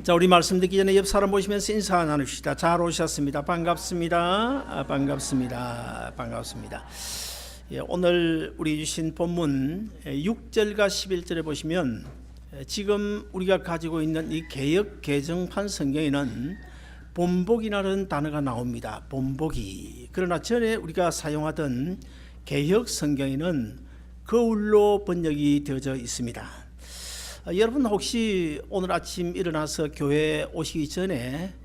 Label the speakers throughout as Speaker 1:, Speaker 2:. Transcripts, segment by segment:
Speaker 1: 자, 우리 말씀 듣기 전에 옆 사람 보시면서 인사 나눕시다. 잘 오셨습니다. 반갑습니다. 반갑습니다. 반갑습니다. 오늘 우리 주신 본문 6절과 11절에 보시면 지금 우리가 가지고 있는 이 개역 개정판 성경에는 본복이라는 단어가 나옵니다. 본복이. 그러나 전에 우리가 사용하던 개역 성경에는 거울로 번역이 되어져 있습니다. 여러분 혹시 오늘 아침 일어나서 교회에 오시기 전에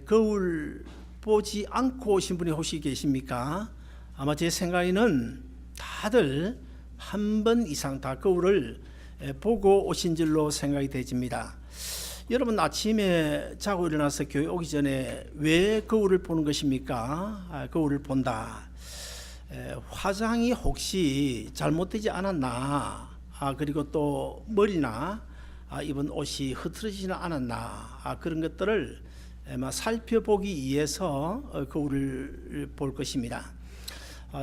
Speaker 1: 거울 보지 않고 오신 분이 혹시 계십니까? 아마 제 생각에는 다들 한 번 이상 다 거울을 보고 오신 줄로 생각이 되집니다. 여러분 아침에 자고 일어나서 교회 오기 전에 왜 거울을 보는 것입니까? 거울을 본다. 화장이 혹시 잘못되지 않았나? 그리고 또 머리나 입은 옷이 흐트러지지는 않았나? 그런 것들을 살펴보기 위해서 거울을 볼 것입니다.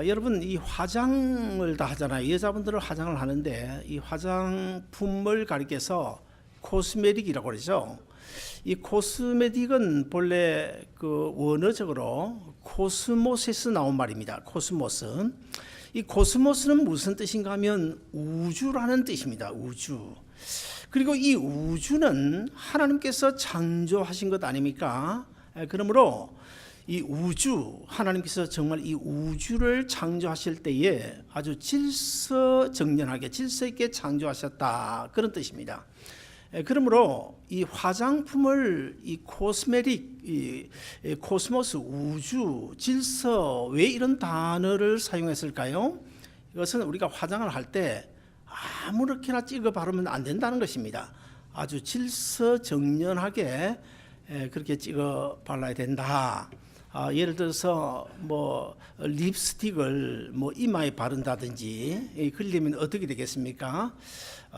Speaker 1: 여러분 이 화장을 다 하잖아요. 여자분들은 화장을 하는데 이 화장품을 가리켜서 코스메틱이라고 그러죠. 이 코스메틱은 본래 그 원어적으로 코스모스에서 나온 말입니다. 코스모스. 이 코스모스는 무슨 뜻인가 하면 우주라는 뜻입니다. 우주. 그리고 이 우주는 하나님께서 창조하신 것 아닙니까? 그러므로 이 우주, 하나님께서 정말 이 우주를 창조하실 때에 아주 질서정연하게 질서 있게 창조하셨다, 그런 뜻입니다. 그러므로 이 화장품을 이 코스메틱, 이 코스모스, 우주, 질서, 왜 이런 단어를 사용했을까요? 이것은 우리가 화장을 할 때 아무렇게나 찍어 바르면 안 된다는 것입니다. 아주 질서정연하게 그렇게 찍어 발라야 된다. 예를 들어서 뭐 립스틱을 뭐 이마에 바른다든지 그러려면 어떻게 되겠습니까?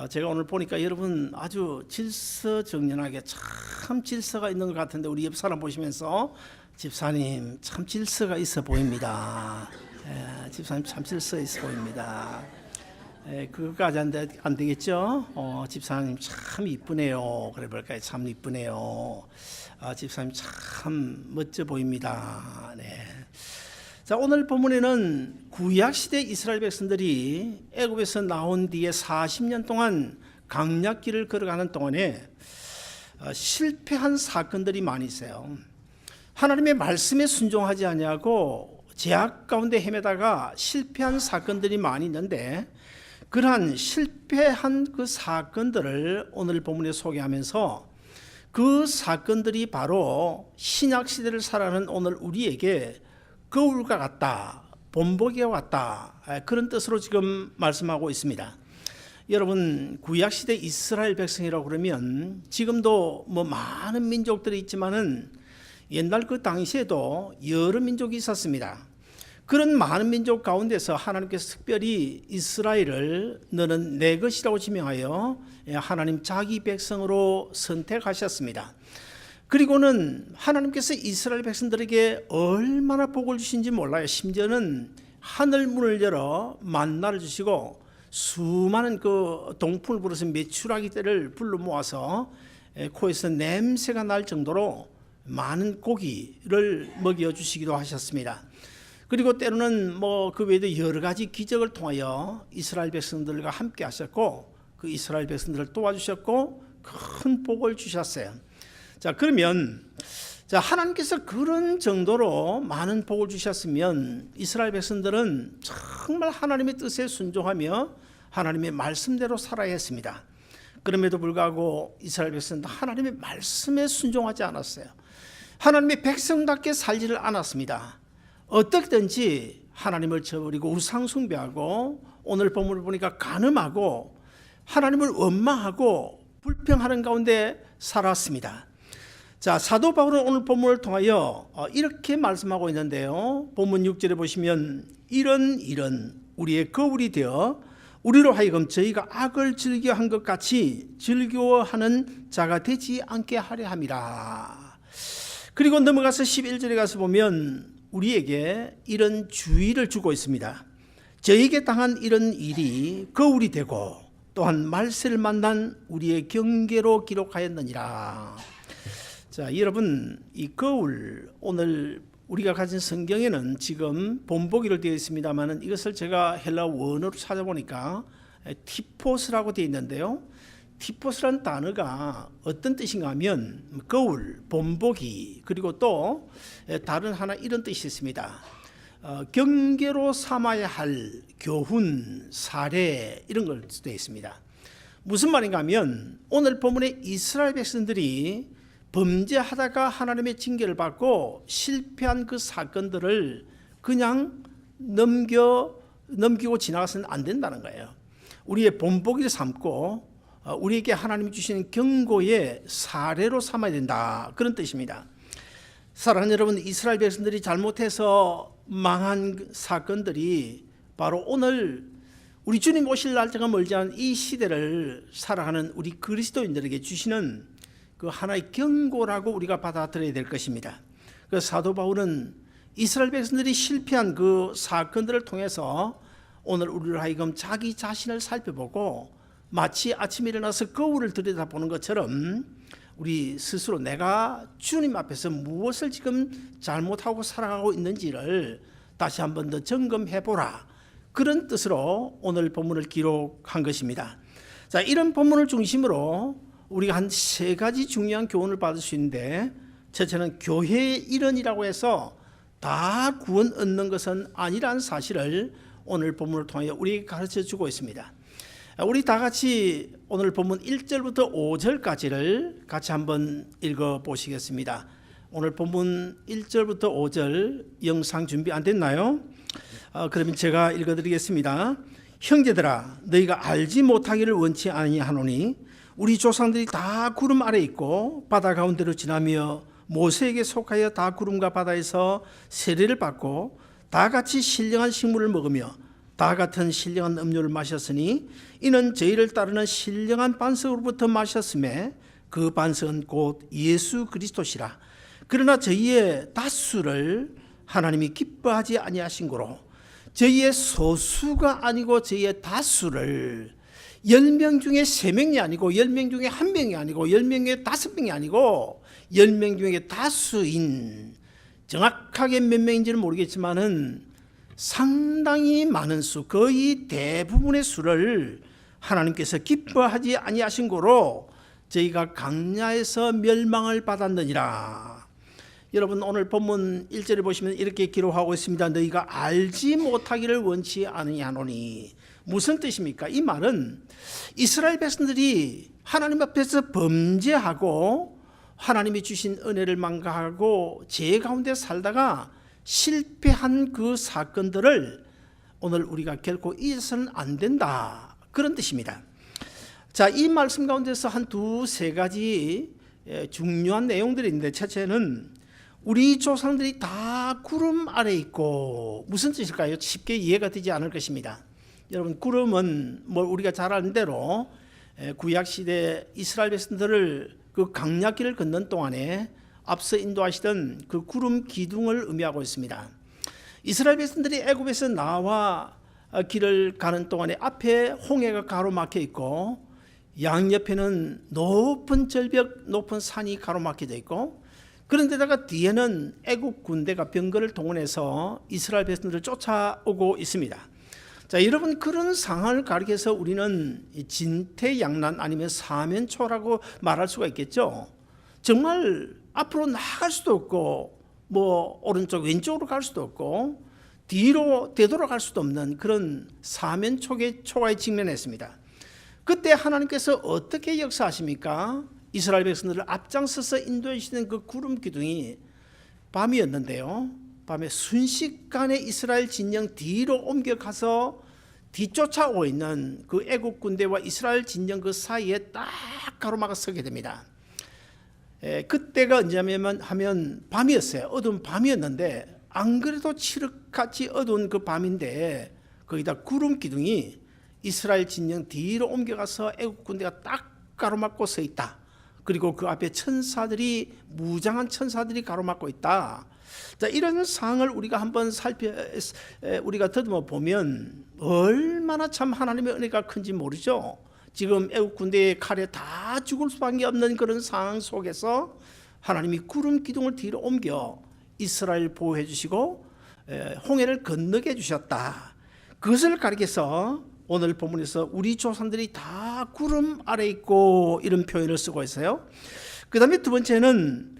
Speaker 1: 제가 오늘 보니까 여러분 아주 질서정연하게 참 질서가 있는 것 같은데 우리 옆 사람 보시면서 집사님 참 질서가 있어 보입니다. 집사님 참 질서 있어 보입니다. 그거까지 안 되겠죠? 집사님 참 이쁘네요. 그래 볼까요? 참 이쁘네요. 집사님 참 멋져 보입니다. 네. 자, 오늘 본문에는 구약시대 이스라엘 백성들이 애굽에서 나온 뒤에 40년 동안 강약길을 걸어가는 동안에 실패한 사건들이 많이 있어요. 하나님의 말씀에 순종하지 아니하고 제약 가운데 헤매다가 실패한 사건들이 많이 있는데 그러한 실패한 그 사건들을 오늘 본문에 소개하면서 그 사건들이 바로 신약시대를 살아가는 오늘 우리에게 거울과 같다, 본보기와 같다, 그런 뜻으로 지금 말씀하고 있습니다. 여러분 구약시대 이스라엘 백성이라고 그러면 지금도 뭐 많은 민족들이 있지만은 옛날 그 당시에도 여러 민족이 있었습니다. 그런 많은 민족 가운데서 하나님께서 특별히 이스라엘을 너는 내 것이라고 지명하여 하나님 자기 백성으로 선택하셨습니다. 그리고는 하나님께서 이스라엘 백성들에게 얼마나 복을 주신지 몰라요. 심지어는 하늘 문을 열어 만나를 주시고 수많은 그 동풍을 불어서 메추라기 떼를 불러 모아서 코에서 냄새가 날 정도로 많은 고기를 먹여 주시기도 하셨습니다. 그리고 때로는 뭐 그 외에도 여러 가지 기적을 통하여 이스라엘 백성들과 함께 하셨고 그 이스라엘 백성들을 도와주셨고 큰 복을 주셨어요. 자, 그러면 자, 하나님께서 그런 정도로 많은 복을 주셨으면 이스라엘 백성들은 정말 하나님의 뜻에 순종하며 하나님의 말씀대로 살아야 했습니다. 그럼에도 불구하고 이스라엘 백성들은 하나님의 말씀에 순종하지 않았어요. 하나님의 백성답게 살지를 않았습니다. 어떻게든지 하나님을 저버리고 우상 숭배하고 오늘 본문을 보니까 간음하고 하나님을 원망하고 불평하는 가운데 살았습니다. 자, 사도 바울은 오늘 본문을 통하여 이렇게 말씀하고 있는데요. 본문 6절에 보시면 이런 일은 우리의 거울이 되어 우리로 하여금 저희가 악을 즐겨한 것 같이 즐거워하는 자가 되지 않게 하려 함이라. 그리고 넘어가서 11절에 가서 보면 우리에게 이런 주의를 주고 있습니다. 저에게 당한 이런 일이 거울이 되고 또한 말세를 만난 우리의 경계로 기록하였느니라. 자, 여러분, 이 거울, 오늘 우리가 가진 성경에는 지금 본보기로 되어 있습니다만 이것을 제가 헬라 원어로 찾아보니까 티포스라고 되어 있는데요. 티포스라는 단어가 어떤 뜻인가 하면 거울, 본보기, 그리고 또 다른 하나 이런 뜻이 있습니다. 경계로 삼아야 할 교훈, 사례 이런 걸 되어 있습니다. 무슨 말인가 하면 오늘 본문에 이스라엘 백성들이 범죄하다가 하나님의 징계를 받고 실패한 그 사건들을 그냥 넘기고 지나가서는 안 된다는 거예요. 우리의 본보기를 삼고 우리에게 하나님이 주시는 경고의 사례로 삼아야 된다, 그런 뜻입니다. 사랑하는 여러분, 이스라엘 백성들이 잘못해서 망한 사건들이 바로 오늘 우리 주님 오실 날짜가 멀지 않은 이 시대를 살아가는 우리 그리스도인들에게 주시는 그 하나의 경고라고 우리가 받아들여야 될 것입니다. 그 사도 바울은 이스라엘 백성들이 실패한 그 사건들을 통해서 오늘 우리를 하여금 자기 자신을 살펴보고 마치 아침에 일어나서 거울을 들여다보는 것처럼 우리 스스로 내가 주님 앞에서 무엇을 지금 잘못하고 살아가고 있는지를 다시 한 번 더 점검해보라, 그런 뜻으로 오늘 본문을 기록한 것입니다. 자, 이런 본문을 중심으로 우리가 한 세 가지 중요한 교훈을 받을 수 있는데, 첫째는 교회의 일원이라고 해서 다 구원 얻는 것은 아니라는 사실을 오늘 본문을 통해 우리에게 가르쳐 주고 있습니다. 우리 다 같이 오늘 본문 1절부터 5절까지를 같이 한번 읽어 보시겠습니다. 오늘 본문 1절부터 5절 영상 준비 안 됐나요? 그러면 제가 읽어 드리겠습니다. 형제들아, 너희가 알지 못하기를 원치 아니하노니 우리 조상들이 다 구름 아래 있고 바다 가운데로 지나며 모세에게 속하여 다 구름과 바다에서 세례를 받고 다 같이 신령한 식물을 먹으며 다 같은 신령한 음료를 마셨으니 이는 저희를 따르는 신령한 반석으로부터 마셨음에 그 반석은 곧 예수 그리스도시라. 그러나 저희의 다수를 하나님이 기뻐하지 아니하신 고로 저희의 소수가 아니고 저희의 다수를 10명 중에 3명이 아니고 10명 중에 1명이 아니고 10명 중에 5명이 아니고 10명 중에 다수인, 정확하게 몇 명인지는 모르겠지만은 상당히 많은 수, 거의 대부분의 수를 하나님께서 기뻐하지 아니하신 고로 저희가 강야에서 멸망을 받았느니라. 여러분, 오늘 본문 1절에 보시면 이렇게 기록하고 있습니다. 너희가 알지 못하기를 원치 아니하노니. 무슨 뜻입니까? 이 말은 이스라엘 백성들이 하나님 앞에서 범죄하고 하나님이 주신 은혜를 망가하고 죄 가운데 살다가 실패한 그 사건들을 오늘 우리가 결코 잊어서는 안 된다, 그런 뜻입니다. 자, 이 말씀 가운데서 한 두세 가지 중요한 내용들이 있는데, 첫째는 우리 조상들이 다 구름 아래 있고, 무슨 뜻일까요? 쉽게 이해가 되지 않을 것입니다. 여러분, 구름은 뭐 우리가 잘 아는 대로 구약시대 이스라엘 백성들을 그 강약길을 걷는 동안에 앞서 인도하시던 그 구름 기둥을 의미하고 있습니다. 이스라엘 백성들이 애굽에서 나와 길을 가는 동안에 앞에 홍해가 가로막혀 있고 양옆에는 높은 절벽, 높은 산이 가로막혀져 있고, 그런데다가 뒤에는 애굽 군대가 병거를 동원해서 이스라엘 백성들을 쫓아오고 있습니다. 자, 여러분, 그런 상황을 가리켜서 우리는 진퇴양난 아니면 사면초라고 말할 수가 있겠죠. 정말 앞으로 나갈 수도 없고 뭐 오른쪽 왼쪽으로 갈 수도 없고 뒤로 되돌아갈 수도 없는 그런 사면초의 초가에 직면했습니다. 그때 하나님께서 어떻게 역사하십니까? 이스라엘 백성들을 앞장서서 인도해 주시는 그 구름 기둥이 밤이었는데요, 밤에 순식간에 이스라엘 진영 뒤로 옮겨가서 뒤쫓아오고 있는 그 애국 군대와 이스라엘 진영 그 사이에 딱 가로막아 서게 됩니다. 그때가 언제냐면 밤이었어요. 어두운 밤이었는데 안 그래도 칠흑같이 어두운 그 밤인데 거기다 구름 기둥이 이스라엘 진영 뒤로 옮겨가서 애국 군대가 딱 가로막고 서 있다. 그리고 그 앞에 천사들이, 무장한 천사들이 가로막고 있다. 자, 이런 상황을 우리가 한번 우리가 더듬어 보면 얼마나 참 하나님의 은혜가 큰지 모르죠. 지금 애국 군대의 칼에 다 죽을 수밖에 없는 그런 상황 속에서 하나님이 구름 기둥을 뒤로 옮겨 이스라엘 보호해 주시고 홍해를 건너게 해주셨다. 그것을 가리켜서 오늘 본문에서 우리 조상들이 다 구름 아래 있고 이런 표현을 쓰고 있어요. 그 다음에 두 번째는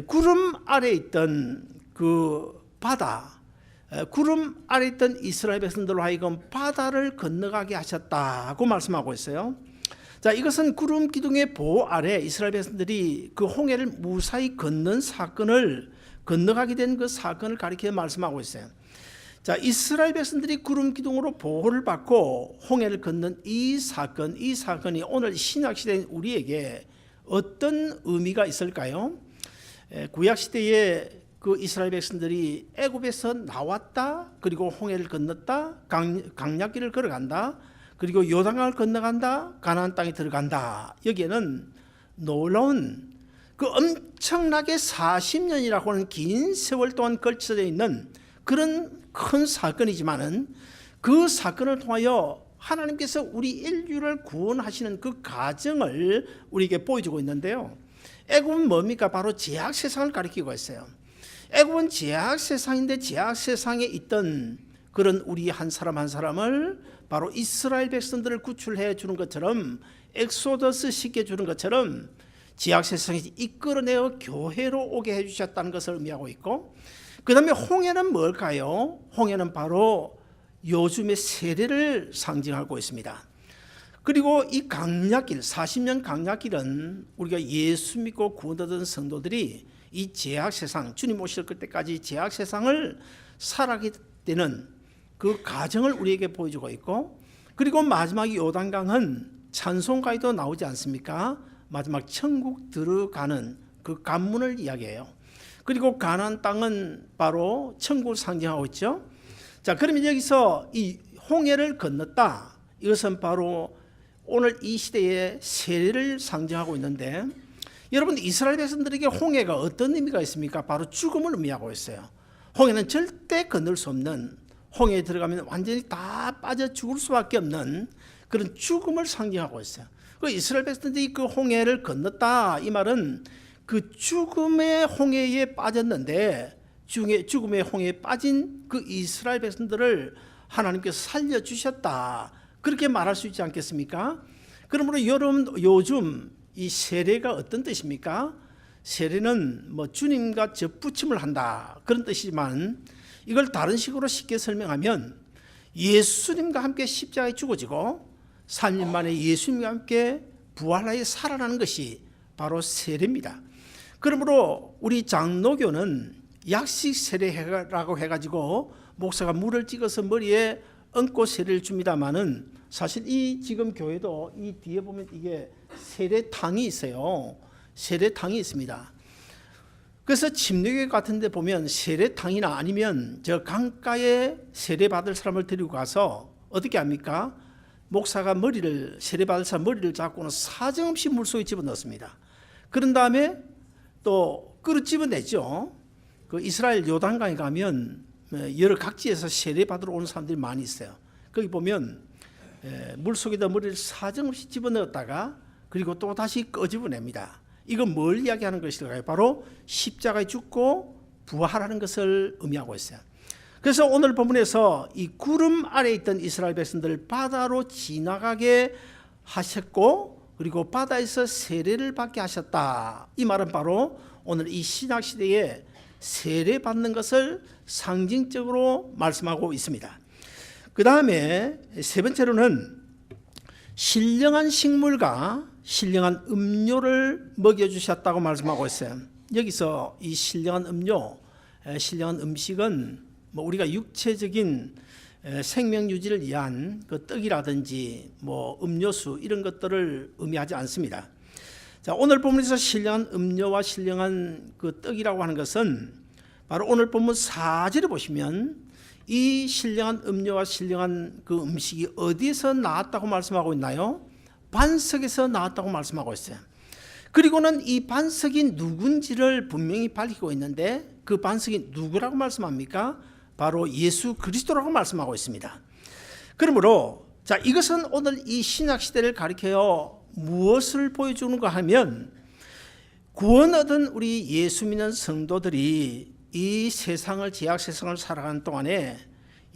Speaker 1: 구름 아래 있던 그 바다, 구름 아래 있던 이스라엘 백성들로 하여금 바다를 건너가게 하셨다고 말씀하고 있어요. 자, 이것은 구름 기둥의 보호 아래 이스라엘 백성들이 그 홍해를 무사히 건너가게 된 그 사건을 가리켜 말씀하고 있어요. 자, 이스라엘 백성들이 구름 기둥으로 보호를 받고 홍해를 건넌 이 사건이 오늘 신약 시대인 우리에게 어떤 의미가 있을까요? 구약 시대에 그 이스라엘 백성들이 애굽에서 나왔다, 그리고 홍해를 건넜다, 강약길을 걸어간다, 그리고 요단강을 건너간다, 가나안 땅에 들어간다. 여기에는 놀라운 그 엄청나게 40년이라고 하는 긴 세월 동안 걸쳐져 있는 그런 큰 사건이지만은 그 사건을 통하여 하나님께서 우리 인류를 구원하시는 그 과정을 우리에게 보여주고 있는데요. 애굽은 뭡니까? 바로 죄악 세상을 가리키고 있어요. 애굽은 죄악 세상인데 죄악 세상에 있던 그런 우리 한 사람 한 사람을 바로 이스라엘 백성들을 구출해 주는 것처럼, 엑소더스 시켜 주는 것처럼 죄악 세상에서 이끌어내어 교회로 오게 해주셨다는 것을 의미하고 있고, 그 다음에 홍해는 뭘까요? 홍해는 바로 요즘의 세례를 상징하고 있습니다. 그리고 이 강약길, 40년 강약길은 우리가 예수 믿고 구원받은 성도들이 이 죄악 세상, 주님 오실 그때까지 죄악 세상을 살아가게 되는 그 과정을 우리에게 보여주고 있고, 그리고 마지막 요단강은 찬송가에도 나오지 않습니까? 마지막 천국 들어가는 그 관문을 이야기해요. 그리고 가나안 땅은 바로 천국을 상징하고 있죠. 자, 그러면 여기서 이 홍해를 건넜다, 이것은 바로 오늘 이 시대의 세례를 상징하고 있는데, 여러분, 이스라엘 백성들에게 홍해가 어떤 의미가 있습니까? 바로 죽음을 의미하고 있어요. 홍해는 절대 건널 수 없는, 홍해에 들어가면 완전히 다 빠져 죽을 수밖에 없는 그런 죽음을 상징하고 있어요. 그 이스라엘 백성들이 그 홍해를 건넜다, 이 말은 그 죽음의 홍해에 빠졌는데, 죽음의 홍해에 빠진 그 이스라엘 백성들을 하나님께서 살려주셨다, 그렇게 말할 수 있지 않겠습니까? 그러므로 여러분, 요즘 이 세례가 어떤 뜻입니까? 세례는 뭐 주님과 접붙임을 한다, 그런 뜻이지만, 이걸 다른 식으로 쉽게 설명하면 예수님과 함께 십자가에 죽어지고 3일 만에 예수님과 함께 부활하여 살아나는 것이 바로 세례입니다. 그러므로 우리 장로교는 약식 세례라고 해가지고 목사가 물을 찍어서 머리에 얹고 세례를 줍니다만은, 사실 이 지금 교회도 이 뒤에 보면 이게 세례탕이 있어요. 세례탕이 있습니다. 그래서 침례교회 같은 데 보면 세례탕이나 아니면 저 강가에 세례받을 사람을 데리고 가서 어떻게 합니까? 목사가 세례받을 사람 머리를 잡고는 사정없이 물속에 집어넣습니다. 그런 다음에 또 그릇 집어내죠. 그 이스라엘 요단강에 가면 여러 각지에서 세례받으러 오는 사람들이 많이 있어요. 거기 보면 물속에다 머리를 사정없이 집어넣었다가 그리고 또 다시 끄집어냅니다. 이건 뭘 이야기하는 것일까요? 바로 십자가에 죽고 부활하는 것을 의미하고 있어요. 그래서 오늘 본문에서 이 구름 아래 있던 이스라엘 백성들을 바다로 지나가게 하셨고, 그리고 바다에서 세례를 받게 하셨다, 이 말은 바로 오늘 이 신약 시대에 세례 받는 것을 상징적으로 말씀하고 있습니다. 그 다음에 세 번째로는 신령한 식물과 신령한 음료를 먹여주셨다고 말씀하고 있어요. 여기서 이 신령한 음료, 신령한 음식은 뭐 우리가 육체적인 생명 유지를 위한 그 떡이라든지 뭐 음료수 이런 것들을 의미하지 않습니다. 자, 오늘 본문에서 신령한 음료와 신령한 그 떡이라고 하는 것은 바로 오늘 본문 4절에 보시면 이 신령한 음료와 신령한 그 음식이 어디에서 나왔다고 말씀하고 있나요? 반석에서 나왔다고 말씀하고 있어요. 그리고는 이 반석이 누군지를 분명히 밝히고 있는데, 그 반석이 누구라고 말씀합니까? 바로 예수 그리스도라고 말씀하고 있습니다. 그러므로 자, 이것은 오늘 이 신약 시대를 가리켜요 무엇을 보여주는가 하면, 구원 얻은 우리 예수 믿는 성도들이 이 세상을, 죄악 세상을 살아가는 동안에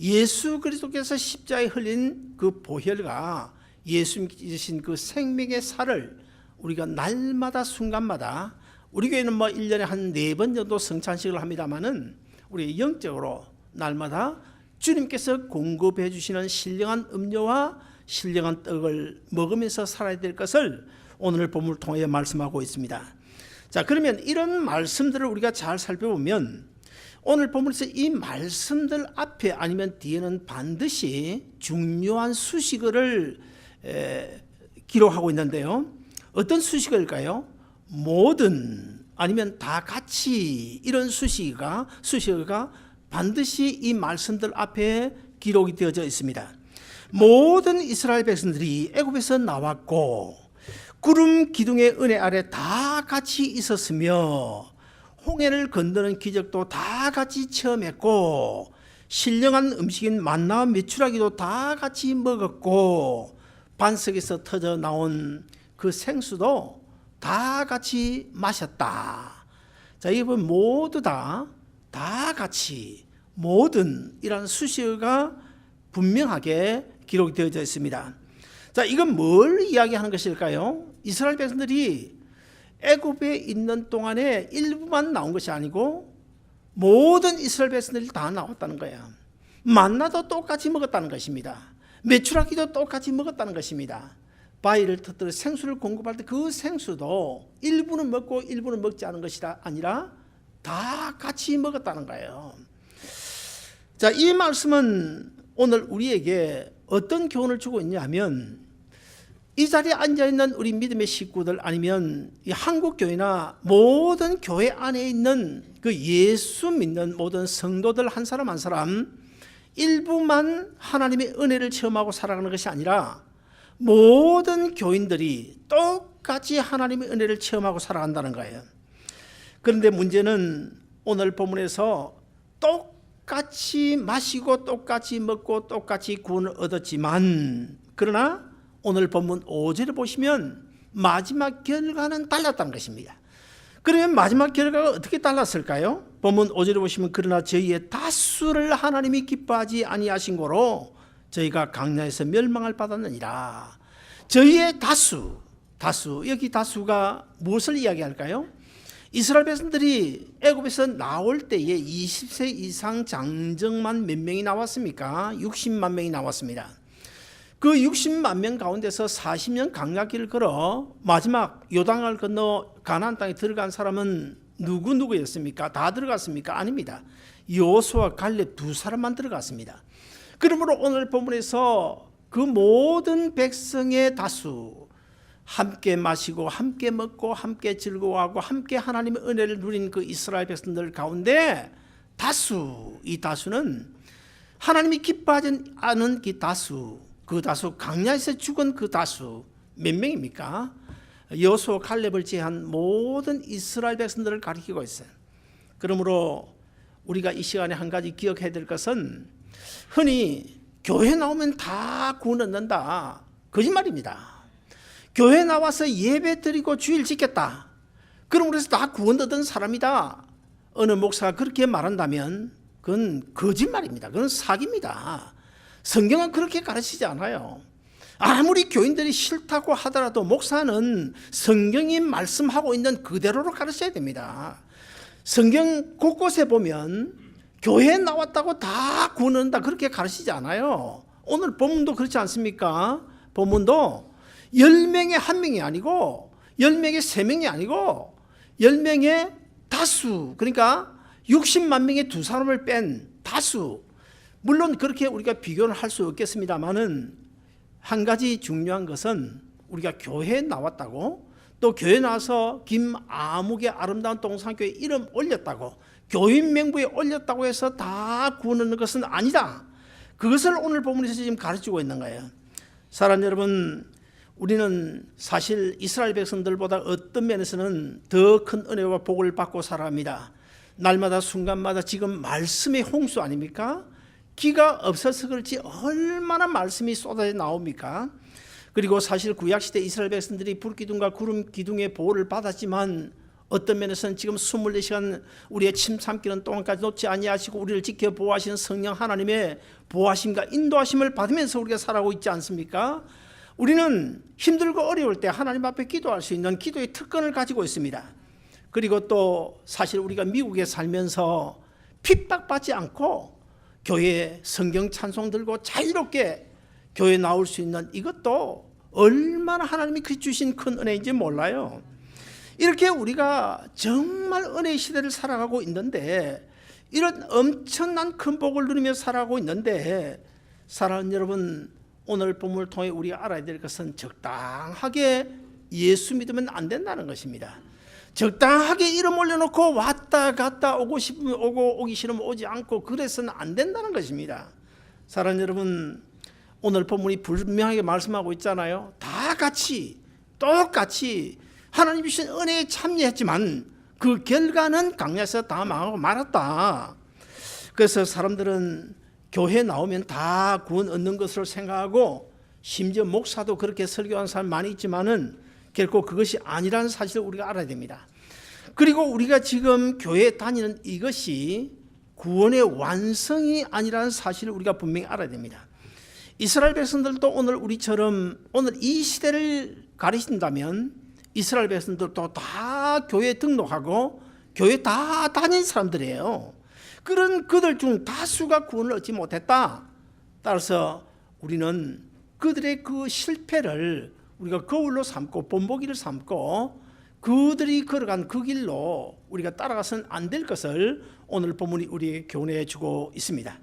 Speaker 1: 예수 그리스도께서 십자가에 흘린 그 보혈과 예수 믿으신 그 생명의 살을 우리가 날마다 순간마다, 우리 교회는 뭐 1년에 한 4번 정도 성찬식을 합니다마는 우리 영적으로 날마다 주님께서 공급해 주시는 신령한 음료와 신령한 떡을 먹으면서 살아야 될 것을 오늘 본문을 통해 말씀하고 있습니다. 자, 그러면 이런 말씀들을 우리가 잘 살펴보면 오늘 본문에서 이 말씀들 앞에 아니면 뒤에는 반드시 중요한 수식어를 기록하고 있는데요. 어떤 수식어일까요? 모든 아니면 다 같이, 이런 수식어가 반드시 이 말씀들 앞에 기록이 되어져 있습니다. 모든 이스라엘 백성들이 애굽에서 나왔고 구름 기둥의 은혜 아래 다 같이 있었으며 홍해를 건너는 기적도 다 같이 체험했고 신령한 음식인 만나와 메추라기도 다 같이 먹었고 반석에서 터져 나온 그 생수도 다 같이 마셨다. 자, 이번 모두 다 같이, 모든 이라는 수식어가 분명하게 기록이 되어져 있습니다. 자, 이건 뭘 이야기하는 것일까요? 이스라엘 백성들이 애굽에 있는 동안에 일부만 나온 것이 아니고 모든 이스라엘 백성들이 다 나왔다는 거예요. 만나도 똑같이 먹었다는 것입니다. 메추라기도 똑같이 먹었다는 것입니다. 바위를 터뜨려 생수를 공급할 때 그 생수도 일부는 먹고 일부는 먹지 않은 것이 아니라 다 같이 먹었다는 거예요. 자, 이 말씀은 오늘 우리에게 어떤 교훈을 주고 있냐면, 이 자리에 앉아있는 우리 믿음의 식구들 아니면 이 한국교회나 모든 교회 안에 있는 그 예수 믿는 모든 성도들 한 사람 한 사람 일부만 하나님의 은혜를 체험하고 살아가는 것이 아니라 모든 교인들이 똑같이 하나님의 은혜를 체험하고 살아간다는 거예요. 그런데 문제는 오늘 본문에서 똑같이 마시고 똑같이 먹고 똑같이 구원을 얻었지만, 그러나 오늘 본문 5절을 보시면 마지막 결과는 달랐다는 것입니다. 그러면 마지막 결과가 어떻게 달랐을까요? 본문 5절을 보시면 그러나 저희의 다수를 하나님이 기뻐하지 아니하신 고로 저희가 강야에서 멸망을 받았느니라. 저희의 다수, 여기 다수가 무엇을 이야기할까요? 이스라엘 백성들이 애굽에서 나올 때에 20세 이상 장정만 몇 명이 나왔습니까? 60만 명이 나왔습니다. 그 60만 명 가운데서 40년 강야길을 걸어 마지막 요단강을 건너 가나안 땅에 들어간 사람은 누구였습니까? 다 들어갔습니까? 아닙니다. 여호수아와 갈렙 두 사람만 들어갔습니다. 그러므로 오늘 본문에서 그 모든 백성의 다수, 함께 마시고 함께 먹고 함께 즐거워하고 함께 하나님의 은혜를 누린 그 이스라엘 백성들 가운데 이 다수는 하나님이 기뻐하지 않은 그 다수 강야에서 죽은 그 다수 몇 명입니까? 여호수아 갈렙을 제한 모든 이스라엘 백성들을 가리키고 있어요. 그러므로 우리가 이 시간에 한 가지 기억해야 될 것은, 흔히 교회 나오면 다 구원 얻는다, 거짓말입니다. 교회 나와서 예배 드리고 주일 지켰다, 그럼 그래서 다 구원 얻은 사람이다, 어느 목사가 그렇게 말한다면 그건 거짓말입니다. 그건 사기입니다. 성경은 그렇게 가르치지 않아요. 아무리 교인들이 싫다고 하더라도 목사는 성경이 말씀하고 있는 그대로로 가르쳐야 됩니다. 성경 곳곳에 보면 교회에 나왔다고 다 구원 얻는다 그렇게 가르치지 않아요. 오늘 본문도 그렇지 않습니까? 본문도 10명의 1명이 아니고 10명의 3명이 아니고 10명의 다수, 그러니까 60만 명의 두 사람을 뺀 다수. 물론 그렇게 우리가 비교를 할 수 없겠습니다만은 한 가지 중요한 것은 우리가 교회에 나왔다고, 또 교회에 나와서 김아묵의 아름다운 동산교회 이름 올렸다고, 교인 명부에 올렸다고 해서 다 구원하는 것은 아니다. 그것을 오늘 본문에서 지금 가르치고 있는 거예요. 사랑 여러분, 우리는 사실 이스라엘 백성들보다 어떤 면에서는 더 큰 은혜와 복을 받고 살아갑니다. 날마다 순간마다 지금 말씀의 홍수 아닙니까? 기가 없어서 그렇지 얼마나 말씀이 쏟아져 나옵니까? 그리고 사실 구약시대 이스라엘 백성들이 불기둥과 구름 기둥의 보호를 받았지만 어떤 면에서는 지금 24시간 우리의 침 삼키는 동안까지 놓지 아니하시고 우리를 지켜 보호하시는 성령 하나님의 보호하심과 인도하심을 받으면서 우리가 살아가고 있지 않습니까? 우리는 힘들고 어려울 때 하나님 앞에 기도할 수 있는 기도의 특권을 가지고 있습니다. 그리고 또 사실 우리가 미국에 살면서 핍박받지 않고 교회에 성경 찬송 들고 자유롭게 교회에 나올 수 있는 이것도 얼마나 하나님이 주신 큰 은혜인지 몰라요. 이렇게 우리가 정말 은혜의 시대를 살아가고 있는데 이런 엄청난 큰 복을 누리며 살아가고 있는데 사랑하는 여러분, 오늘 본문을 통해 우리가 알아야 될 것은 적당하게 예수 믿으면 안 된다는 것입니다. 적당하게 이름 올려놓고 왔다 갔다 오고 싶으면 오고 오기 싫으면 오지 않고 그래서는 안 된다는 것입니다. 사랑하는 여러분, 오늘 본문이 분명하게 말씀하고 있잖아요. 다 같이 똑같이 하나님 주신 은혜에 참여했지만 그 결과는 강야에서 다 망하고 말았다. 그래서 사람들은 교회 나오면 다 구원 얻는 것으로 생각하고 심지어 목사도 그렇게 설교하는 사람 많이 있지만은 결코 그것이 아니라는 사실을 우리가 알아야 됩니다. 그리고 우리가 지금 교회에 다니는 이것이 구원의 완성이 아니라는 사실을 우리가 분명히 알아야 됩니다. 이스라엘 백성들도 오늘 우리처럼 오늘 이 시대를 가리신다면 이스라엘 백성들도 다 교회에 등록하고 교회 다 다닌 사람들이에요. 그런 그들 중 다수가 구원을 얻지 못했다. 따라서 우리는 그들의 그 실패를 우리가 거울로 삼고 본보기를 삼고 그들이 걸어간 그 길로 우리가 따라가서는 안 될 것을 오늘 본문이 우리에게 교훈해 주고 있습니다.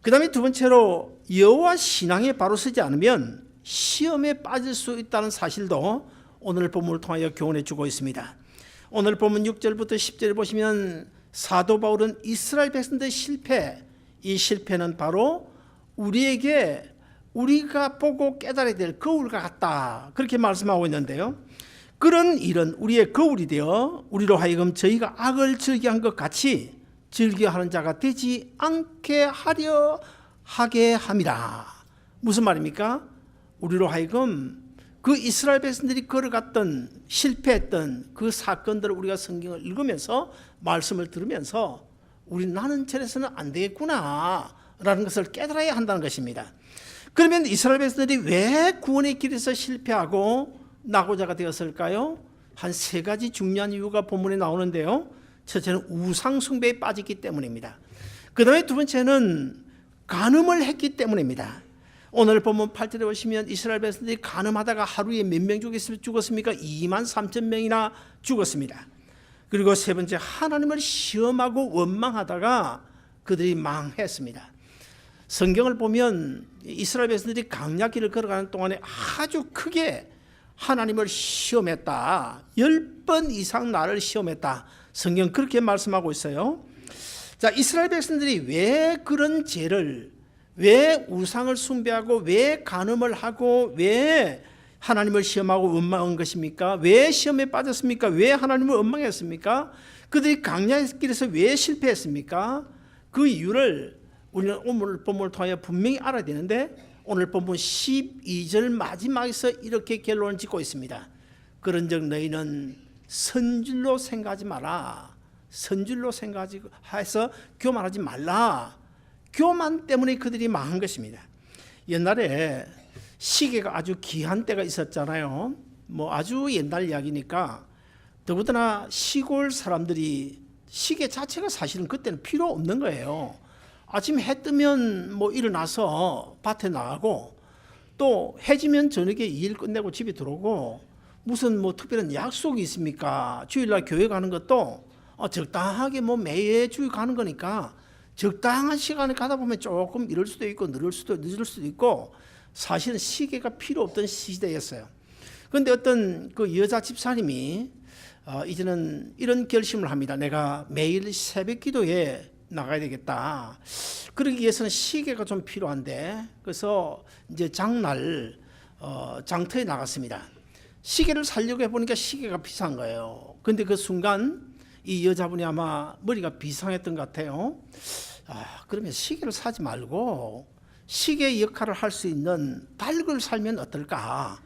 Speaker 1: 그 다음에 두 번째로 여호와 신앙에 바로 서지 않으면 시험에 빠질 수 있다는 사실도 오늘 본문을 통하여 교훈해 주고 있습니다. 오늘 본문 6절부터 10절 보시면 사도 바울은 이스라엘 백성들의 실패, 이 실패는 바로 우리에게 우리가 보고 깨달아야 될 거울과 같다, 그렇게 말씀하고 있는데요. 그런 일은 우리의 거울이 되어 우리로 하여금 저희가 악을 즐겨한 것 같이 즐겨하는 자가 되지 않게 하려 하게 함이라. 무슨 말입니까? 우리로 하여금 그 이스라엘 백성들이 걸어갔던 실패했던 그 사건들을 우리가 성경을 읽으면서 말씀을 들으면서 나는 저래서는 안 되겠구나 라는 것을 깨달아야 한다는 것입니다. 그러면 이스라엘 백성들이 왜 구원의 길에서 실패하고 낙오자가 되었을까요? 한 세 가지 중요한 이유가 본문에 나오는데요. 첫째는 우상 숭배에 빠졌기 때문입니다. 그 다음에 두 번째는 간음을 했기 때문입니다. 오늘 본문 8절에 보시면 이스라엘 백성들이 간음하다가 하루에 몇 명 죽었습니까? 23,000명이나 죽었습니다. 그리고 세 번째, 하나님을 시험하고 원망하다가 그들이 망했습니다. 성경을 보면 이스라엘 백성들이 광야길을 걸어가는 동안에 아주 크게 하나님을 시험했다. 10번 이상 나를 시험했다. 성경 그렇게 말씀하고 있어요. 자, 이스라엘 백성들이 왜 그런 죄를, 왜 우상을 숭배하고 왜 간음을 하고 왜 하나님을 시험하고 원망한 것입니까? 왜 시험에 빠졌습니까? 왜 하나님을 원망했습니까? 그들이 광야의 길에서 왜 실패했습니까? 그 이유를 우리는 오늘 본문을 통하여 분명히 알아야 되는데 오늘 본문 12절 마지막에서 이렇게 결론을 짓고 있습니다. 그런즉 너희는 선줄로 생각하지 마라. 선줄로 생각해서 교만하지 말라. 교만 때문에 그들이 망한 것입니다. 옛날에 시계가 아주 귀한 때가 있었잖아요. 뭐 아주 옛날 이야기니까 더군다나 시골 사람들이 시계 자체가 사실은 그때는 필요 없는 거예요. 아침 해 뜨면 뭐 일어나서 밭에 나가고 또 해지면 저녁에 일 끝내고 집에 들어오고 무슨 뭐 특별한 약속이 있습니까? 주일날 교회 가는 것도 적당하게 뭐 매주 가는 거니까 적당한 시간에 가다 보면 조금 이럴 수도 있고 늦을 수도 있고 사실은 시계가 필요 없던 시대였어요. 그런데 어떤 그 여자 집사님이 이제는 이런 결심을 합니다. 내가 매일 새벽 기도에 나가야 되겠다. 그러기 위해서는 시계가 좀 필요한데 그래서 이제 장날 장터에 나갔습니다. 시계를 사려고 해보니까 시계가 비싼 거예요. 근데 그 순간 이 여자분이 아마 머리가 비상했던 것 같아요. 그러면 시계를 사지 말고 시계의 역할을 할 수 있는 닭을 살면 어떨까?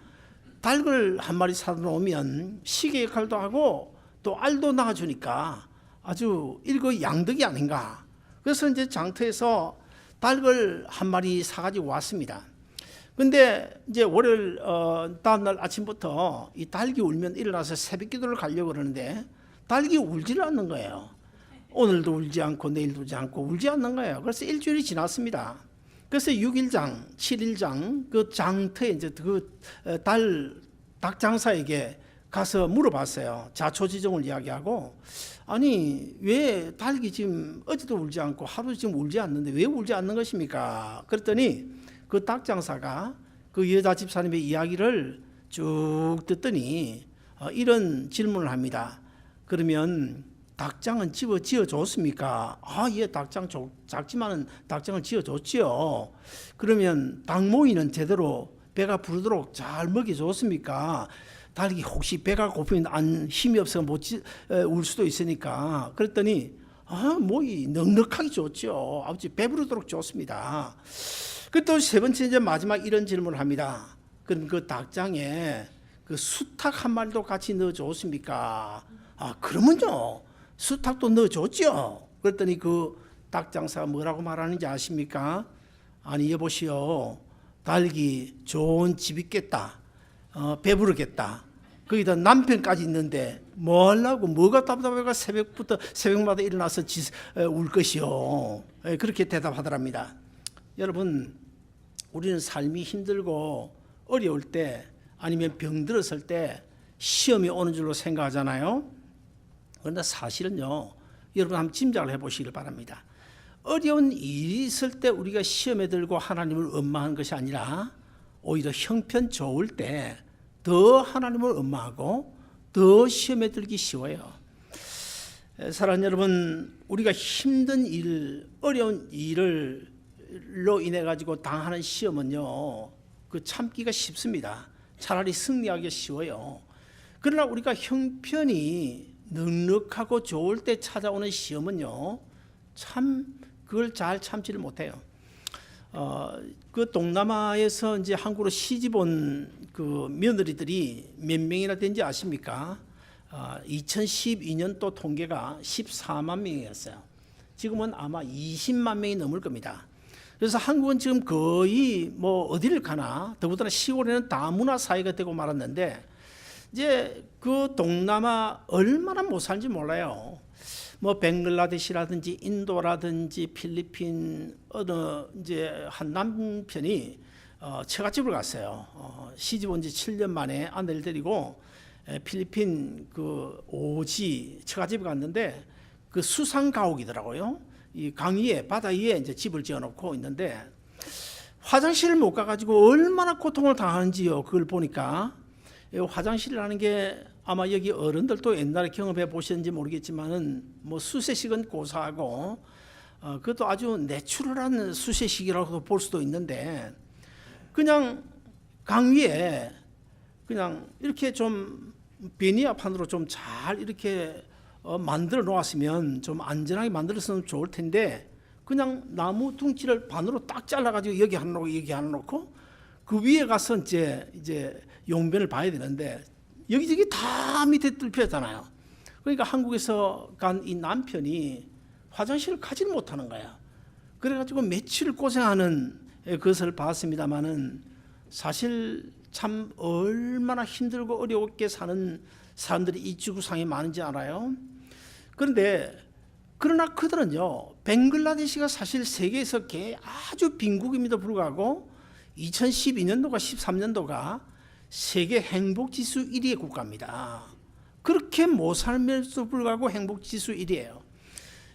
Speaker 1: 닭을 한 마리 사놓으면 시계 역할도 하고 또 알도 낳아주니까 아주 일거양득이 아닌가. 그래서 이제 장터에서 닭을 한 마리 사가지고 왔습니다. 근데 이제 월요일 다음날 아침부터 이 닭이 울면 일어나서 새벽 기도를 가려고 그러는데 닭이 울지를 않는 거예요. 오늘도 울지 않고 내일도 울지 않고 울지 않는 거예요. 그래서 일주일이 지났습니다. 그래서 6일장, 7일장 그 장터에 이제 그 닭 장사에게 가서 물어봤어요. 자초지종을 이야기하고, 아니 왜 닭이 지금 어제도 울지 않고 하루 지금 울지 않는데 왜 울지 않는 것입니까? 그랬더니 그 닭 장사가 그 여자 집사님의 이야기를 쭉 듣더니 이런 질문을 합니다. 그러면 닭장은 지어줬습니까? 예, 닭장 작지만은 닭장을 지어줬지요. 그러면 닭모이는 제대로 배가 부르도록 잘 먹여줬습니까? 닭이 혹시 배가 고프면 힘이 없어서 못 울 수도 있으니까. 그랬더니 모이 넉넉하게 줬죠. 아버지 배부르도록 줬습니다. 그 또 세 번째 이제 마지막 이런 질문을 합니다. 그럼 그 닭장에 그 수탉 한 마리도 같이 넣어줬습니까? 그러면요. 수탉도 넣어줬죠. 그랬더니 그 닭 장사가 뭐라고 말하는지 아십니까? 아니 여보시오, 닭이 좋은 집 있겠다, 배부르겠다, 거기다 남편까지 있는데 뭐 하려고, 뭐가 답답해가 새벽마다 일어나서 울 것이요. 그렇게 대답하더랍니다. 여러분, 우리는 삶이 힘들고 어려울 때 아니면 병들었을 때 시험이 오는 줄로 생각하잖아요. 그런데 사실은요, 여러분 한번 짐작을 해보시길 바랍니다. 어려운 일이 있을 때 우리가 시험에 들고 하나님을 원망하는 것이 아니라 오히려 형편 좋을 때 더 하나님을 원망하고 더 시험에 들기 쉬워요. 사랑하는 여러분, 우리가 힘든 일, 어려운 일로 인해 가지고 당하는 시험은요, 그 참기가 쉽습니다. 차라리 승리하기 쉬워요. 그러나 우리가 형편이 넉넉하고 좋을 때 찾아오는 시험은요, 참 그걸 잘 참지를 못해요. 그 동남아에서 이제 한국으로 시집 온 그 며느리들이 몇 명이나 된지 아십니까? 2012년도 통계가 14만 명이었어요. 지금은 아마 20만 명이 넘을 겁니다. 그래서 한국은 지금 거의 뭐 어디를 가나, 더군다나 시골에는 다문화 사회가 되고 말았는데, 이제 그 동남아 얼마나 못 살지 몰라요. 뭐 벵글라데시라든지 인도라든지 필리핀 어느 이제 한 남편이 처갓집을 갔어요. 시집 온 지 7년 만에 아내를 데리고 필리핀 그 오지 처갓집에 갔는데, 그 수상 가옥이더라고요. 이 강 위에, 바다 위에 이제 집을 지어놓고 있는데 화장실을 못 가가지고 얼마나 고통을 당하는지요. 그걸 보니까 화장실이라는 게 아마 여기 어른들도 옛날에 경험해 보셨는지 모르겠지만은 뭐 수세식은 고사하고 그것도 아주 내추럴한 수세식이라고 볼 수도 있는데, 그냥 강 위에 그냥 이렇게 좀 베니아판으로 좀 잘 이렇게 만들어 놓았으면 좀 안전하게 만들었으면 좋을 텐데, 그냥 나무 둥치를 반으로 딱 잘라가지고 여기 하나 놓고 여기 하나 놓고 그 위에 가서 이제 용변을 봐야 되는데 여기저기 다 밑에 뚫렸잖아요. 그러니까 한국에서 간 이 남편이 화장실을 가지를 못하는 거야. 그래가지고 며칠 고생하는 것을 봤습니다만은 사실 참 얼마나 힘들고 어렵게 사는 사람들이 이 지구상에 많은지 알아요? 그러나 그들은요, 벵글라데시가 사실 세계에서 아주 빈국임에도 불구하고 2012년도가 13년도가 세계 행복지수 1위의 국가입니다. 그렇게 못 살면서도 불구하고 행복지수 1위예요.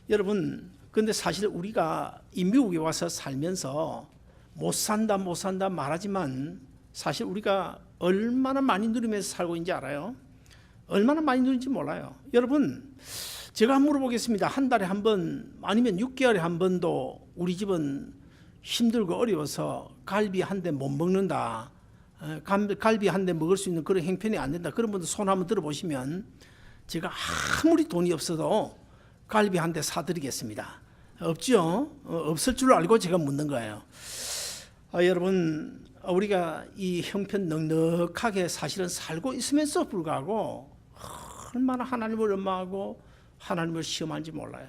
Speaker 1: 여러분, 그런데 사실 우리가 이 미국에 와서 살면서 못 산다 말하지만 사실 우리가 얼마나 많이 누리면서 살고 있는지 알아요? 얼마나 많이 누리는지 몰라요. 여러분, 제가 한번 물어보겠습니다. 한 달에 한 번 아니면 6개월에 한 번도 우리 집은 힘들고 어려워서 갈비 한 대 못 먹는다, 갈비 한 대 먹을 수 있는 그런 형편이 안 된다, 그런 분들 손 한번 들어보시면 제가 아무리 돈이 없어도 갈비 한 대 사드리겠습니다. 없죠. 없을 줄 알고 제가 묻는 거예요. 여러분, 우리가 이 형편 넉넉하게 사실은 살고 있으면서 불구하고 얼마나 하나님을 원망하고 하나님을 시험하는지 몰라요.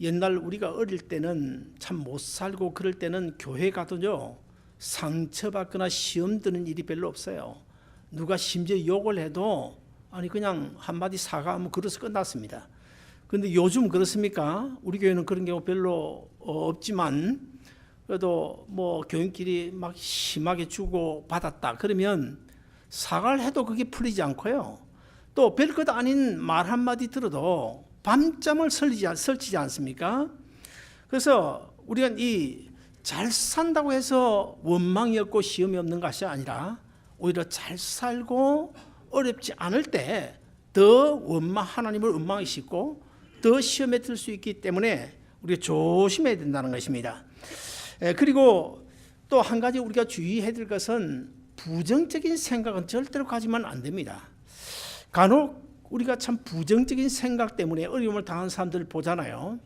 Speaker 1: 옛날 우리가 어릴 때는 참 못 살고 그럴 때는 교회 가도요, 상처받거나 시험 드는 일이 별로 없어요. 누가 심지어 욕을 해도 아니 그냥 한마디 사과하면 그래서 끝났습니다. 그런데 요즘 그렇습니까? 우리 교회는 그런 경우 별로 없지만 그래도 뭐 교인끼리 막 심하게 주고 받았다 그러면 사과를 해도 그게 풀리지 않고요. 또 별것 아닌 말 한마디 들어도 밤잠을 설치지 않습니까? 그래서 우리가 이 잘 산다고 해서 원망이 없고 시험이 없는 것이 아니라 오히려 잘 살고 어렵지 않을 때 더 하나님을 원망하시고 더 시험에 들 수 있기 때문에 우리가 조심해야 된다는 것입니다. 그리고 또 한 가지 우리가 주의해야 될 것은 부정적인 생각은 절대로 가지면 안 됩니다. 간혹 우리가 참 부정적인 생각 때문에 어려움을 당한 사람들을 보잖아요.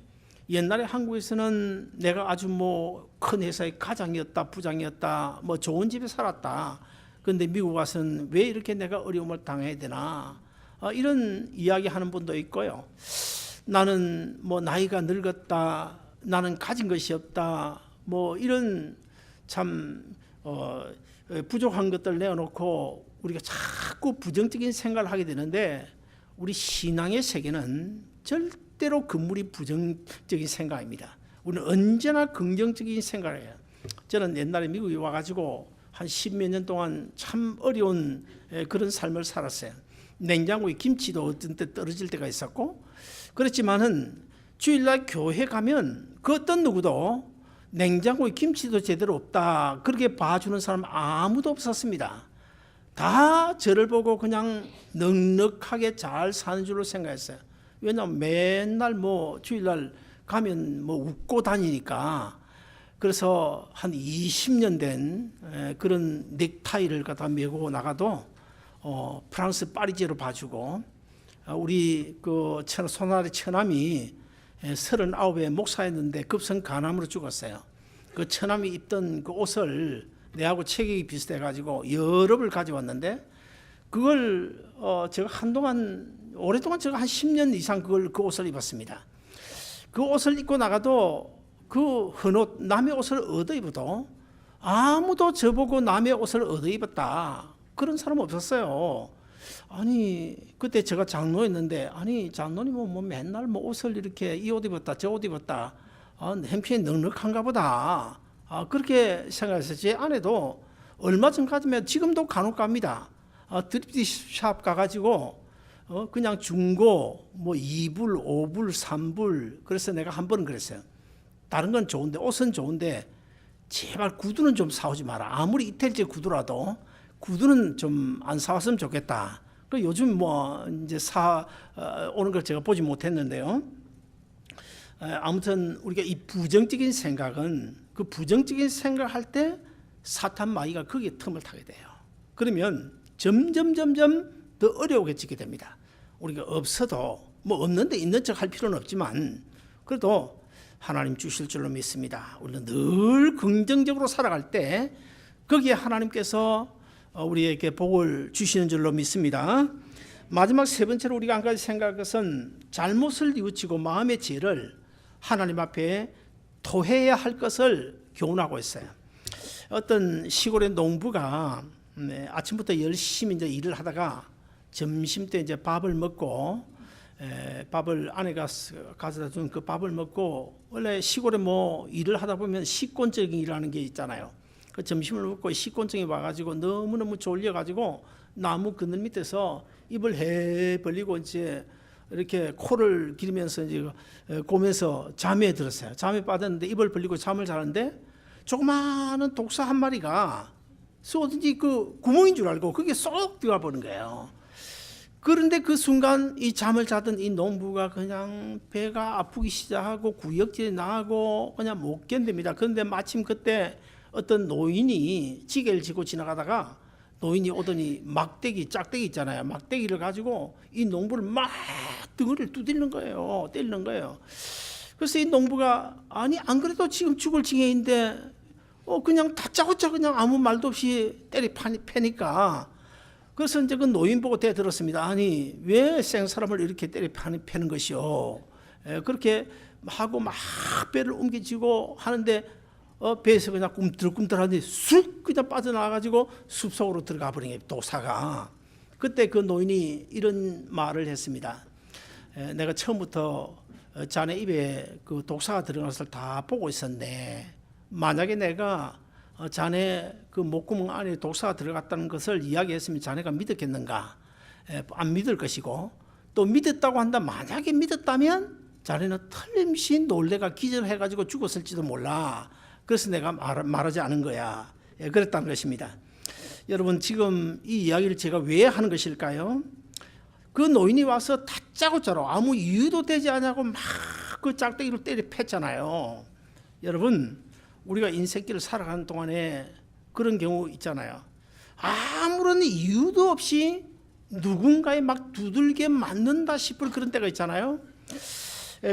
Speaker 1: 옛날에 한국에서는 내가 아주 뭐 큰 회사의 가장이었다, 부장이었다, 뭐 좋은 집에 살았다. 그런데 미국 와서는 왜 이렇게 내가 어려움을 당해야 되나? 이런 이야기 하는 분도 있고요. 나는 뭐 나이가 늙었다, 나는 가진 것이 없다, 뭐 이런 참 부족한 것들 내어놓고 우리가 자꾸 부정적인 생각을 하게 되는데 우리 신앙의 세계는 절대로 그물이 부정적인 생각입니다. 우리는 언제나 긍정적인 생각을 해요. 저는 옛날에 미국에 와가지고 한 10몇 년 동안 참 어려운 그런 삶을 살았어요. 냉장고에 김치도 어떤 때 떨어질 때가 있었고 그렇지만은 주일날 교회 가면 그 어떤 누구도 냉장고에 김치도 제대로 없다 그렇게 봐주는 사람 아무도 없었습니다. 다 저를 보고 그냥 넉넉하게 잘 사는 줄로 생각했어요. 왜냐하면 맨날 뭐 주일날 가면 뭐 웃고 다니니까. 그래서 한 20년 된 그런 넥타이를 갖다 메고 나가도 프랑스 파리제로 봐주고 우리 그 손아래 처남이 39에 목사였는데 급성 간암으로 죽었어요. 그 처남이 입던 그 옷을 내하고 체격이 비슷해가지고 여러 벌 가져왔는데 그걸 제가 오랫동안 제가 한 10년 이상 그 옷을 입었습니다. 그 옷을 입고 나가도 그 헌옷 남의 옷을 얻어 입어도 아무도 저보고 남의 옷을 얻어 입었다 그런 사람 없었어요. 아니 그때 제가 장로였는데 아니 장로님은 뭐 맨날 뭐 옷을 이렇게 이 옷 입었다 저 옷 입었다 형편이 넉넉한가 보다 그렇게 생각해서 제 아내도 얼마 전까지면 지금도 간혹 갑니다. 드립티샵 가가지고 그냥 중고 뭐 2불 5불 3불 그래서 내가 한 번은 그랬어요. 다른 건 좋은데 옷은 좋은데 제발 구두는 좀 사오지 마라. 아무리 이태리제 구두라도 구두는 좀 안 사왔으면 좋겠다. 그 요즘 뭐 이제 오는 걸 제가 보지 못했는데요. 아무튼 우리가 이 부정적인 생각은 그 부정적인 생각을 할 때 사탄 마귀가 거기에 틈을 타게 돼요. 그러면 점점 더 어려워지게 됩니다. 우리가 없어도 뭐 없는데 있는 척 할 필요는 없지만 그래도 하나님 주실 줄로 믿습니다. 우리는 늘 긍정적으로 살아갈 때 거기에 하나님께서 우리에게 복을 주시는 줄로 믿습니다. 마지막 세 번째로 우리가 한 가지 생각할 것은 잘못을 뉘우치고 마음의 죄를 하나님 앞에 토해야 할 것을 교훈하고 있어요. 어떤 시골의 농부가 아침부터 열심히 이제 일을 하다가 점심 때 이제 밥을 먹고 밥을 아내가 가져다 준 그 밥을 먹고 원래 시골에 뭐 일을 하다 보면 식곤증이 일하는 게 있잖아요. 그 점심을 먹고 식곤증이 와가지고 너무너무 졸려가지고 나무 그늘 밑에서 입을 해 벌리고 이제 이렇게 코를 기르면서 이제 고면서 잠에 들었어요. 잠에 빠졌는데 입을 벌리고 잠을 자는데 조그마한 독사 한 마리가 쏘든지 그 구멍인 줄 알고 그게 쏙 들어가 버린 거예요. 그런데 그 순간 이 잠을 자던 이 농부가 그냥 배가 아프기 시작하고 구역질이 나고 그냥 못 견딥니다. 그런데 마침 그때 어떤 노인이 지게를 지고 지나가다가 노인이 오더니 막대기, 짝대기 있잖아요. 막대기를 가지고 이 농부를 막 등을 두드리는 거예요. 때리는 거예요. 그래서 이 농부가 아니 안 그래도 지금 죽을 지경인데 그냥 다짜고짜 그냥 아무 말도 없이 패니까 그래서 이제 그 노인 보고 대들었습니다. 아니 왜 생사람을 이렇게 패는 것이요? 그렇게 하고 막 배를 옮기지고 하는데 배에서 그냥 꿈틀꿈틀하더니 쑥 그냥 빠져나와가지고 숲속으로 들어가 버린 게 독사가. 그때 그 노인이 이런 말을 했습니다. 내가 처음부터 자네 입에 그 독사가 들어간 것을 다 보고 있었네. 만약에 내가 자네 그 목구멍 안에 독사가 들어갔다는 것을 이야기했으면 자네가 믿었겠는가? 안 믿을 것이고 또 믿었다고 한다. 만약에 믿었다면 자네는 틀림없이 놀래가 기절해가지고 죽었을지도 몰라. 그래서 내가 말하지 않은 거야. 그랬다는 것입니다. 여러분 지금 이 이야기를 제가 왜 하는 것일까요? 그 노인이 와서 다짜고짜로 아무 이유도 되지 않냐고 막 그 짝대기로 때려 팼잖아요. 여러분 우리가 인생길을 살아가는 동안에 그런 경우 있잖아요. 아무런 이유도 없이 누군가에 막 두들겨 맞는다 싶을 그런 때가 있잖아요.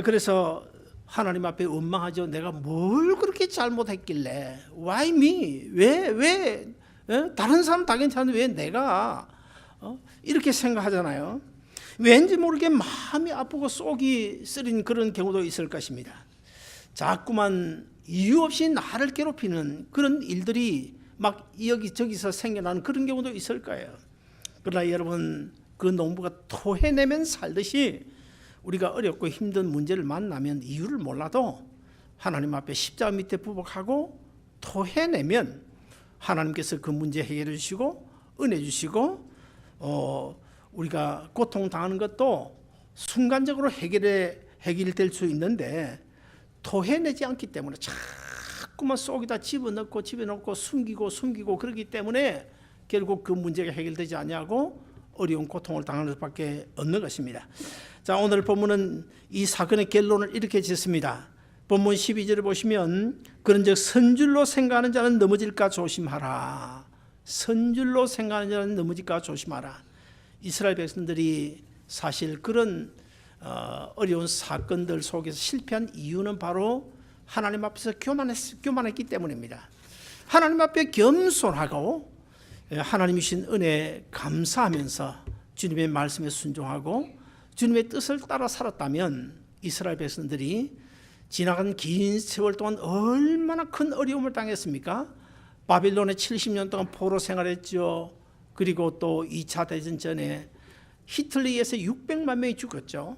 Speaker 1: 그래서 하나님 앞에 원망하죠. 내가 뭘 그렇게 잘못했길래 Why me? 왜 다른 사람 다 괜찮은데 왜 내가 이렇게 생각하잖아요. 왠지 모르게 마음이 아프고 속이 쓰린 그런 경우도 있을 것입니다. 자꾸만 이유 없이 나를 괴롭히는 그런 일들이 막 여기저기서 생겨나는 그런 경우도 있을 거예요. 그러나 여러분 그 농부가 토해내면 살듯이 우리가 어렵고 힘든 문제를 만나면 이유를 몰라도 하나님 앞에 십자가 밑에 부복하고 토해내면 하나님께서 그 문제 해결해 주시고 은혜 주시고 우리가 고통당하는 것도 순간적으로 해결될 수 있는데 토해내지 않기 때문에 자꾸만 속에다 집어넣고 숨기고 그러기 때문에 결국 그 문제가 해결되지 않냐고 어려운 고통을 당하는 수밖에 없는 것입니다. 자, 오늘 본문은 이 사건의 결론을 이렇게 짓습니다. 본문 12절을 보시면 그런즉 선줄로 생각하는 자는 넘어질까 조심하라. 선줄로 생각하는 자는 넘어질까 조심하라. 이스라엘 백성들이 사실 그런 어려운 사건들 속에서 실패한 이유는 바로 하나님 앞에서 교만했기 때문입니다. 하나님 앞에 겸손하고 하나님이 주신 은혜에 감사하면서 주님의 말씀에 순종하고 주님의 뜻을 따라 살았다면 이스라엘 백성들이 지나간 긴 세월 동안 얼마나 큰 어려움을 당했습니까? 바빌론에 70년 동안 포로 생활했죠. 그리고 또 2차 대전 전에 히틀러에 의해서 600만 명이 죽었죠.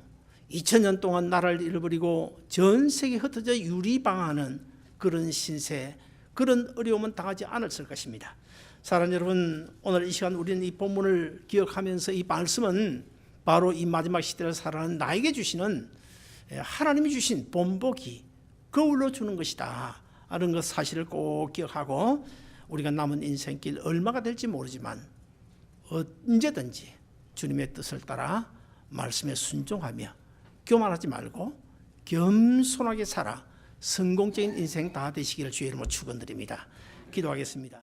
Speaker 1: 2000년 동안 나라를 잃어버리고 전 세계에 흩어져 유리방하는 그런 신세, 그런 어려움은 당하지 않았을 것입니다. 사랑하는 여러분, 오늘 이 시간 우리는 이 본문을 기억하면서 이 말씀은 바로 이 마지막 시대를 살아가는 나에게 주시는 하나님이 주신 본보기, 거울로 주는 것이다 하는 것 사실을 꼭 기억하고 우리가 남은 인생길 얼마가 될지 모르지만 언제든지 주님의 뜻을 따라 말씀에 순종하며 교만하지 말고 겸손하게 살아 성공적인 인생 다 되시기를 주의 이름으로 축원드립니다. 기도하겠습니다.